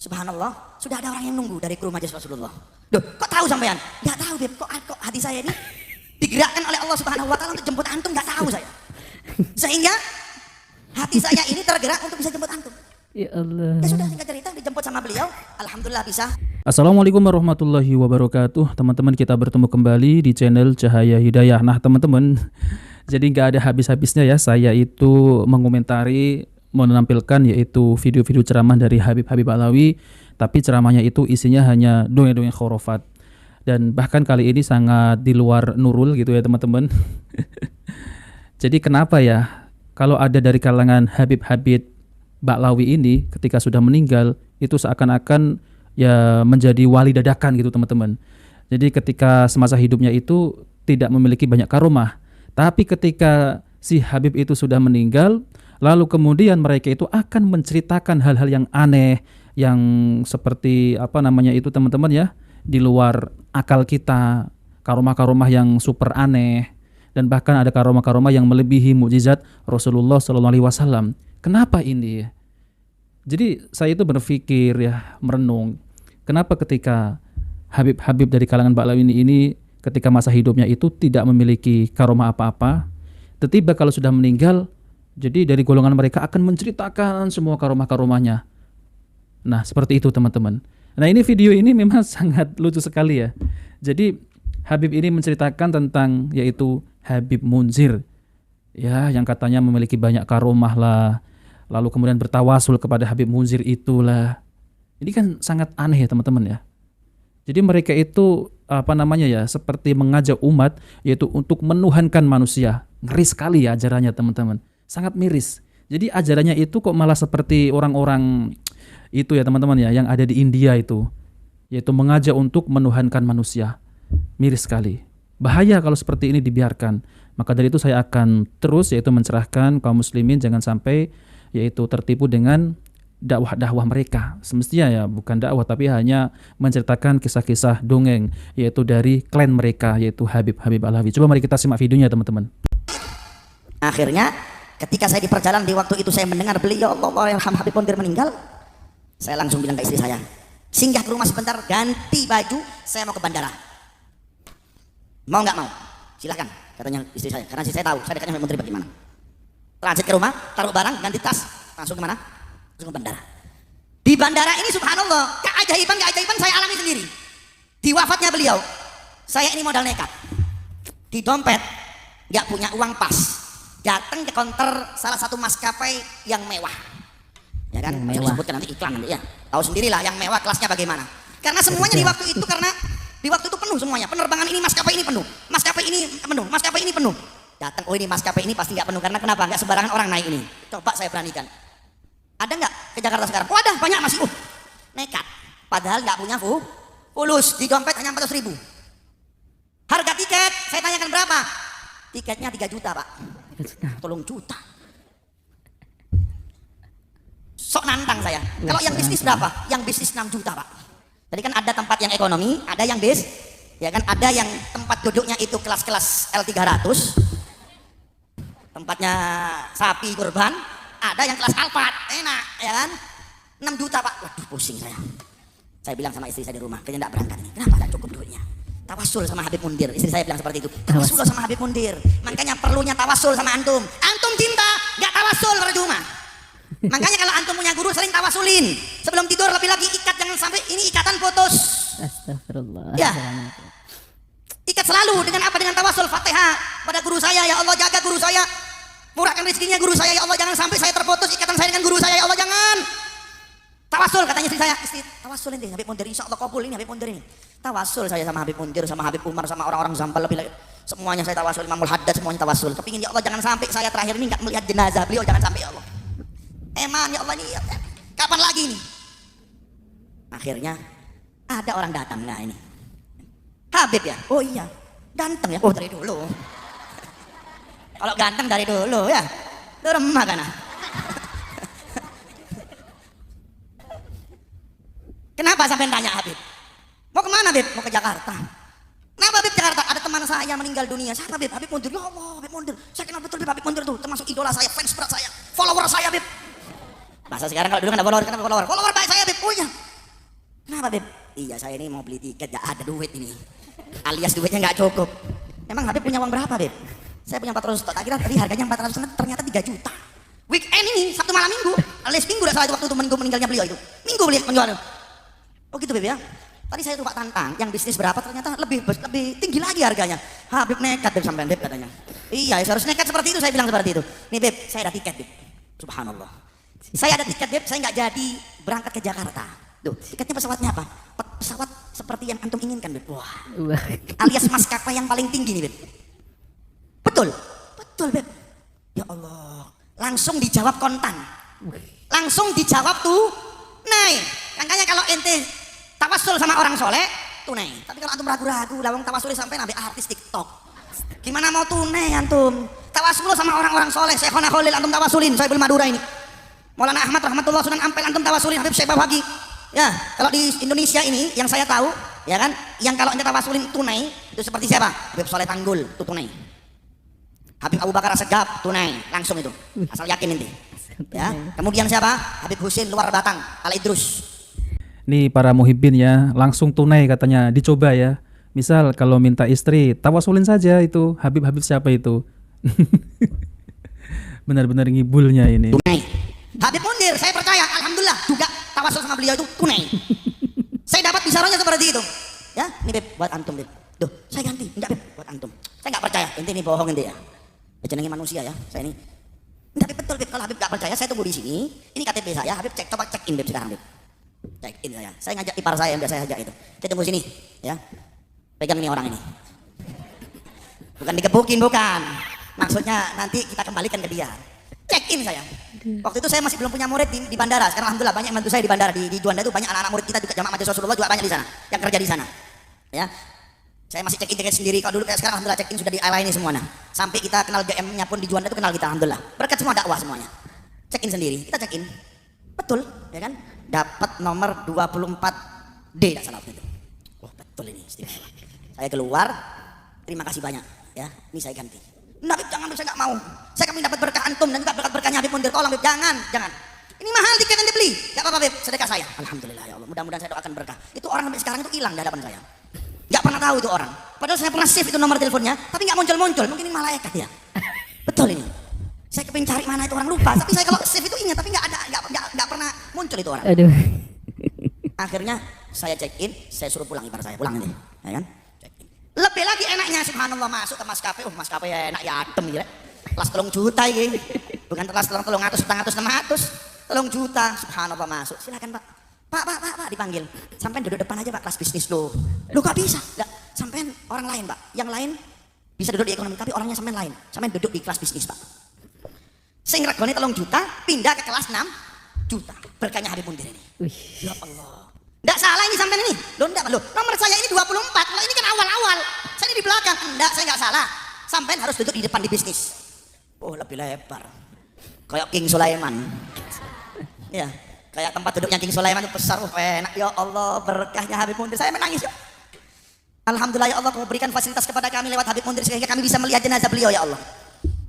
Subhanallah, sudah ada orang yang nunggu dari kru majelis Rasulullah. Duh, kok tahu sampean? Nggak tahu, Beb. Kok hati saya ini digerakkan oleh Allah Subhanahu wa taala untuk jemput antum, nggak tahu saya. Sehingga hati saya ini tergerak untuk bisa jemput antum. Ya Allah. Ya sudah, singkat cerita dijemput sama beliau, alhamdulillah bisa. Assalamualaikum warahmatullahi wabarakatuh. Teman-teman, kita bertemu kembali di channel Cahaya Hidayah. Nah teman-teman, jadi nggak ada habis-habisnya ya saya itu mengomentari, menampilkan yaitu video-video ceramah dari Habib Alawi. Tapi ceramahnya itu isinya hanya dongeng-dongeng khurafat. Dan bahkan kali ini sangat di luar nurul gitu ya teman-teman. Jadi kenapa ya kalau ada dari kalangan Habib Ba'lawi ini ketika sudah meninggal itu seakan-akan ya menjadi wali dadakan gitu teman-teman. Jadi ketika semasa hidupnya itu tidak memiliki banyak karomah, tapi ketika si Habib itu sudah meninggal, lalu kemudian mereka itu akan menceritakan hal-hal yang aneh, yang seperti apa namanya itu teman-teman ya, di luar akal kita, karomah-karomah yang super aneh, dan bahkan ada karomah-karomah yang melebihi mukjizat Rasulullah SAW. Kenapa ini? Jadi saya itu berpikir ya, merenung, kenapa ketika Habib dari kalangan Ba'lawi ini ketika masa hidupnya itu tidak memiliki karomah apa-apa, tiba-tiba kalau sudah meninggal, jadi dari golongan mereka akan menceritakan semua karomah-karomahnya. Nah seperti itu teman-teman. Nah ini video ini memang sangat lucu sekali ya. Jadi Habib ini menceritakan tentang yaitu Habib Munzir ya, yang katanya memiliki banyak karomah lah, lalu kemudian bertawasul kepada Habib Munzir itulah. Ini kan sangat aneh ya teman-teman ya. Jadi mereka itu apa namanya ya, seperti mengajak umat yaitu untuk menuhankan manusia. Ngeri sekali ya ajarannya teman-teman, sangat miris. Jadi ajarannya itu kok malah seperti orang-orang itu ya teman-teman ya, yang ada di India itu, yaitu mengajak untuk menuhankan manusia. Miris sekali. Bahaya kalau seperti ini dibiarkan. Maka dari itu saya akan terus yaitu mencerahkan kaum muslimin jangan sampai yaitu tertipu dengan dakwah-dakwah mereka. Semestinya ya bukan dakwah tapi hanya menceritakan kisah-kisah dongeng yaitu dari klan mereka yaitu Habib Alawi. Coba mari kita simak videonya teman-teman. Akhirnya ketika saya di perjalanan di waktu itu saya mendengar beliau Allah yarham Habib Munzir meninggal, saya langsung bilang ke istri saya, singgah ke rumah sebentar, ganti baju, saya mau ke bandara. Mau nggak mau? Silahkan, katanya istri saya. Karena istri saya tahu, saya dekatnya Habib Munzir bagaimana. Transit ke rumah, taruh barang, ganti tas, langsung kemana? Langsung ke bandara. Di bandara ini subhanallah, keajaiban saya alami sendiri. Di wafatnya beliau, saya ini modal nekat. Di dompet, nggak punya uang pas. Datang ke konter salah satu maskapai yang mewah. Ya kan, saya sebutkan nanti iklan nanti ya. Tahu sendirilah yang mewah kelasnya bagaimana. Karena semuanya di waktu itu di waktu itu penuh semuanya. Penerbangan ini maskapai ini penuh, maskapai ini penuh, maskapai ini penuh. Datang, oh ini maskapai ini pasti nggak penuh karena kenapa? Nggak sembarangan orang naik ini. Coba saya beranikan. Ada nggak ke Jakarta sekarang? Oh ada, banyak masih. Nekat. Padahal nggak punya fulus, di dompet hanya 400.000. Harga tiket, saya tanyakan berapa? Tiketnya 3 juta pak. Tolong juta. Sok nantang saya. Kalau yang bisnis berapa? Yang bisnis 6 juta pak. Jadi kan ada tempat yang ekonomi, ada yang ya kan, ada yang tempat duduknya itu kelas-kelas L300, tempatnya sapi kurban, ada yang kelas Alphard, enak, ya kan? 6 juta pak. Waduh pusing saya. Saya bilang sama istri saya di rumah, kayaknya enggak berangkat ini. Kenapa enggak cukup duitnya? Tawasul sama Habib Munzir. Istri saya bilang seperti itu. Tawasul sama Habib Munzir. Makanya perlunya tawasul sama antum. Antum cinta, enggak tawasul percuma. Makanya kalau antum punya guru sering tawasulin. Sebelum tidur lebih-lagi ikat, jangan sampai ini ikatan putus. Astagfirullah. Ya. Ikat selalu dengan apa? Dengan tawasul Fatihah pada guru saya, ya Allah jaga guru saya. Murahkan rezekinya guru saya, ya Allah jangan sampai saya terputus ikatan saya dengan guru saya, ya Allah jangan. Tawasul katanya istri saya, istri tawasul ini Habib Munzir, insya Allah kabul ini Habib Munzir ini. Tawasul saya sama Habib Munzir, sama Habib Umar, sama orang-orang Zampal lebih semuanya saya tawasul, Imamul Haddad semuanya tawasul. Kepingin ya Allah jangan sampai saya terakhir ini nggak melihat jenazah beliau, jangan sampai ya Allah. Eman ya Allah ini kapan lagi nih? Akhirnya ada orang datang, nah ini Habib ya, oh iya ganteng ya, oh dari dulu. Kalau ganteng dari dulu ya, lu remah kan? Kenapa sampai tanya Habib? Mau kemana Habib? Mau ke Jakarta. Kenapa Habib Jakarta? Ada teman saya meninggal dunia. Siapa Habib? Habib Munzir. Ya Allah, Habib Munzir. Saya kenal betul Habib Munzir tuh, termasuk idola saya, fans berat saya, follower saya Habib. Bahasa sekarang kalau dulu kan ada follower, kenapa follower? Follower baik saya Habib. Oh iya. apa Beb? Iya saya ini mau beli tiket, gak ada duit ini. Alias duitnya gak cukup. Emang Habib punya uang berapa Beb? Saya punya 400 juta, tak kira tadi harganya 400, ternyata 3 juta. Weekend ini, Sabtu malam Minggu, alias Minggu dah salah itu waktu itu Minggu meninggalnya beliau itu. Minggu beli penjualan. Oh gitu Beb ya? Tadi saya coba tantang, yang bisnis berapa ternyata lebih tinggi lagi harganya. Habib nekat Beb sampean Beb katanya. Iya, saya harus nekat seperti itu, saya bilang seperti itu. Nih Beb, saya ada tiket Beb. Subhanallah. Saya ada tiket Beb, saya nggak jadi berangkat ke Jakarta. Duh, tiketnya pesawatnya apa? Pesawat seperti yang antum inginkan Beb. Wah. Alias maskapai yang paling tinggi nih Beb. Betul? Betul Beb. Ya Allah. Langsung dijawab kontan. Langsung dijawab tuh tunai. Makanya kalau ente tawasul sama orang soleh, tunai. Tapi kalau antum ragu-ragu, lawang tawasulnya sampai nabi artis TikTok. Gimana mau tunai antum? Tawasul sama orang-orang soleh. Syekhona Khalil antum tawasulin, saya Madura ini. Maulana Ahmad rahmatullah Sunan Ampel antum tawasulin, Habib Syekh Bawagi. Ya, kalau di Indonesia ini yang saya tahu, ya kan, yang kalau ente tawasulin tunai itu seperti siapa? Habib Soleh Tanggul, itu tunai. Habib Abu Bakar Segaf tunai, langsung itu. Asal yakin ente. Ya, kemudian siapa? Habib Husin Luar Batang, Al Idrus. Nih para muhibbin ya, langsung tunai katanya, dicoba ya. Misal kalau minta istri, tawasulin saja itu Habib-habib siapa itu. Benar-benar ngibulnya ini. Tunai. Habib Mundir, saya percaya, alhamdulillah juga tawasul sama beliau itu tunai. Saya dapat bisaronya seperti itu. Ya, ini Beb, buat antum Beb. Duh, saya ganti, enggak Beb, buat antum. Saya enggak percaya, ente ini bohong ente ya. Jenenge manusia ya, saya ini. Enggak Beb, betul Beb, kalau Habib enggak percaya saya tunggu di sini. Ini KTP saya, Habib cek, coba cek in Beb sekarang Beb. Cek in saya. Saya ngajak ipar saya yang biasa saya ajak itu. Kita tunggu sini, ya. Pegang ini orang ini. Bukan digebukin, bukan. Maksudnya nanti kita kembalikan ke dia. Check in saya. Waktu itu saya masih belum punya murid di bandara. Sekarang alhamdulillah banyak bantu saya di bandara di Juanda itu banyak anak-anak murid kita juga jamaah Majelis Rasulullah juga banyak di sana yang kerja di sana. Ya. Saya masih check in tiket sendiri. Kalau dulu kayak sekarang alhamdulillah check in sudah dilayani semuanya. Sampai kita kenal GM-nya pun di Juanda itu kenal kita alhamdulillah. Berkat semua dakwah semuanya. Check in sendiri. Kita check in. Betul, ya kan? Dapat nomor 24D enggak salah waktu itu. Oh, betul ini istimewa. Saya keluar. Terima kasih banyak, ya. Ini saya ganti. Nah, Bib, jangan, Bib, saya nggak mau. Saya kami dapat berkah antum dan juga berkahnya Habib Mundir. Tolong Bib, jangan. Ini mahal tiket yang dibeli. Gak apa-apa Bib, sedekah saya. Alhamdulillah ya Allah. Mudah-mudahan saya doakan berkah. Itu orang sampai sekarang itu hilang di hadapan saya. Gak pernah tahu itu orang. Padahal saya pernah save itu nomor teleponnya, tapi nggak muncul-muncul. Mungkin ini malaikat ya. Betul ini. Saya kepingin cari mana itu orang lupa. Tapi saya kalau save itu ingat, tapi nggak pernah muncul itu orang. Aduh. Akhirnya saya check in, saya suruh pulang ipar saya, pulang ini, ya kan? Lebih lagi enaknya subhanallah masuk ke maskapai, maskapai ya enak ya adem ya. Kelas 3 juta ini. Bukan kelas 300, 400, 600. 3 juta, subhanallah masuk. Silakan Pak. Pak dipanggil. Sampai duduk depan aja Pak, kelas bisnis loh. Loh kok bisa? Enggak, sampai orang lain Pak. Yang lain bisa duduk di ekonomi, tapi orangnya sampai lain. Sampai duduk di kelas bisnis Pak. Sing regane 3 juta, pindah ke kelas 6 juta. Berkahnya Habib Mundir ini. Ya Allah. Enggak salah ini sampai ini. Loh enggak, loh. Nomor saya ini 24. Kalau ini kan awal-awal. Saya ini di belakang. Enggak, saya enggak salah. Sampai harus duduk di depan di bisnis. Oh, lebih lebar. Kayak King Sulaiman. Ya, kayak tempat duduknya King Sulaiman itu besar. Oh, enak ya Allah, berkahnya Habib Mundir. Saya menangis ya. Alhamdulillah ya Allah, kau berikan fasilitas kepada kami lewat Habib Mundir sehingga kami bisa melihat jenazah beliau ya Allah.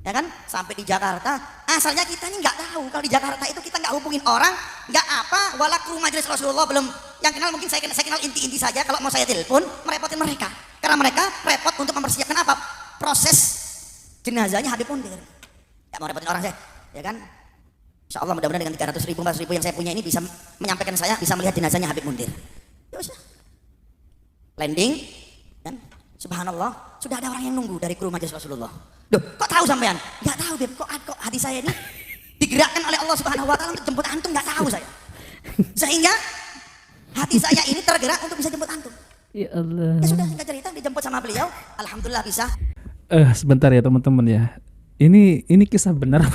Ya kan, sampai di Jakarta, asalnya kita ini nggak tahu kalau di Jakarta itu kita nggak hubungin orang, nggak apa, wala kru Majelis Rasulullah belum, yang kenal mungkin saya kenal inti-inti saja. Kalau mau saya telepon, merepotin mereka, karena mereka repot untuk mempersiapkan apa, proses jenazahnya Habib Mundir. Ya mau repotin orang saya, ya kan? Insya Allah mudah-mudahan dengan 300.000, 400.000 yang saya punya ini bisa menyampaikan saya bisa melihat jenazahnya Habib Mundir. Ya sudah, landing, kan? Subhanallah, sudah ada orang yang nunggu dari kru Majelis Rasulullah. Duh, kok tahu sampean? Enggak tahu, Beb. Kok hati saya ini digerakkan oleh Allah Subhanahu wa taala untuk jemput antum, enggak tahu saya. Sehingga hati saya ini tergerak untuk bisa jemput antum. Ya Allah. Ya sudah, singkat cerita dijemput sama beliau, alhamdulillah bisa. Sebentar ya teman-teman ya. Ini kisah benar.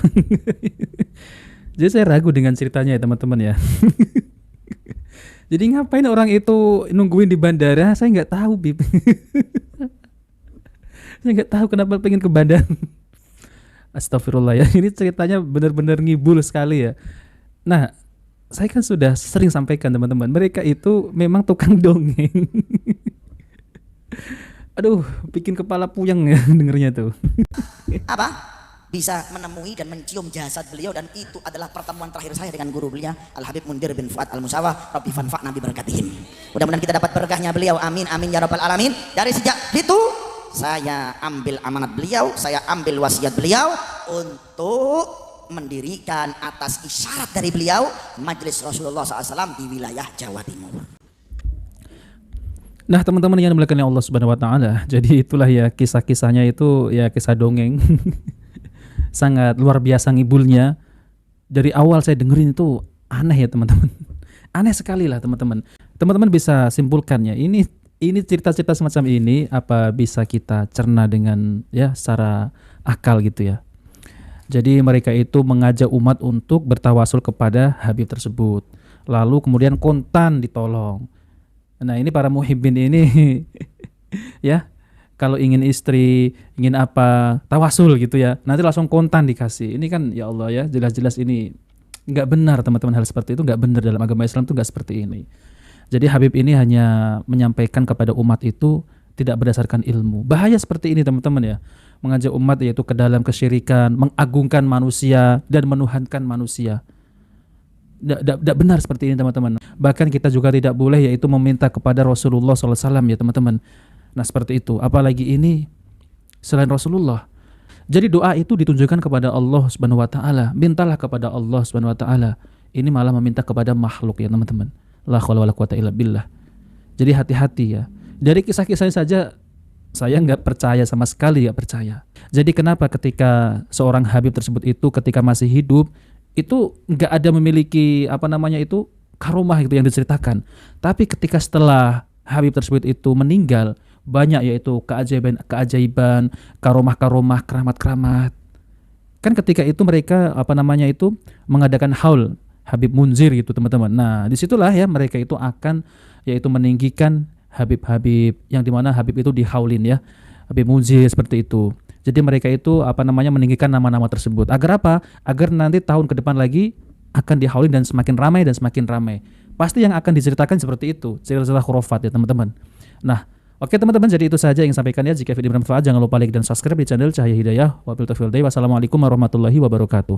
Jadi saya ragu dengan ceritanya ya teman-teman ya. Jadi ngapain orang itu nungguin di bandara? Saya nggak tahu, Bib. Saya nggak tahu kenapa pengen ke bandara. Astagfirullah ya. Ini ceritanya benar-benar ngibul sekali ya. Nah, saya kan sudah sering sampaikan teman-teman, mereka itu memang tukang dongeng. Aduh, bikin kepala puyeng ya dengernya tuh. Apa? bisa menemui dan mencium jasad beliau, dan itu adalah pertemuan terakhir saya dengan guru beliau Al-Habib Mundir bin Fuad Al-Musawah. Rabbi fanfa'na bi barakatihim. Mudah-mudahan kita dapat berkahnya beliau, amin amin ya rabbal alamin. Dari sejak itu saya ambil amanat beliau, saya ambil wasiat beliau untuk mendirikan atas isyarat dari beliau Majelis Rasulullah SAW di wilayah Jawa Timur. Nah teman-teman yang dimuliakan Allah Subhanahu Wa Taala, jadi itulah ya kisah-kisahnya itu ya kisah dongeng. Sangat luar biasa ngibulnya. Dari awal saya dengerin itu aneh ya teman-teman. Aneh sekali lah teman-teman. Teman-teman bisa simpulkannya. Ini cerita-cerita semacam ini apa bisa kita cerna dengan ya secara akal gitu ya. Jadi mereka itu mengajak umat untuk bertawasul kepada Habib tersebut. Lalu kemudian kontan ditolong. Nah ini para muhibbin ini ya. Kalau ingin istri, ingin apa, tawasul gitu ya, nanti langsung kontan dikasih. Ini kan ya Allah ya, jelas-jelas ini nggak benar teman-teman, hal seperti itu nggak benar dalam agama Islam, itu nggak seperti ini. Jadi Habib ini hanya menyampaikan kepada umat itu tidak berdasarkan ilmu. Bahaya seperti ini teman-teman ya, mengajak umat yaitu ke dalam kesyirikan, mengagungkan manusia dan menuhankan manusia. Tidak benar seperti ini teman-teman. Bahkan kita juga tidak boleh yaitu meminta kepada Rasulullah SAW ya teman-teman. Nah seperti itu, apalagi ini selain Rasulullah. Jadi doa itu ditunjukkan kepada Allah Subhanahu Wa Taala. Mintalah kepada Allah Subhanahu Wa Taala. Ini malah meminta kepada makhluk ya teman-teman. La haula wala quwata illa billah. Jadi hati-hati ya. Dari kisah-kisahnya saja saya nggak percaya sama sekali, nggak percaya. Jadi kenapa ketika seorang Habib tersebut itu ketika masih hidup itu nggak ada memiliki apa namanya itu karomah gitu yang diceritakan. Tapi ketika setelah Habib tersebut itu meninggal, banyak yaitu keajaiban, karomah-karomah, keramat-keramat. Kan ketika itu mereka apa namanya itu mengadakan haul Habib Munzir gitu teman-teman. Nah disitulah ya mereka itu akan yaitu meninggikan Habib-Habib yang dimana Habib itu dihaulin ya, Habib Munzir seperti itu. Jadi mereka itu apa namanya meninggikan nama-nama tersebut. Agar apa? Agar nanti tahun ke depan lagi akan dihaulin dan semakin ramai dan semakin ramai. Pasti yang akan diceritakan seperti itu, cerita-cerita khurafat ya teman-teman. Nah, oke teman-teman, jadi itu saja yang sampaikan ya. Jika video bermanfaat jangan lupa like dan subscribe di channel Cahaya Hidayah. Wabillahi taufiq wal hidayah. Wassalamualaikum warahmatullahi wabarakatuh.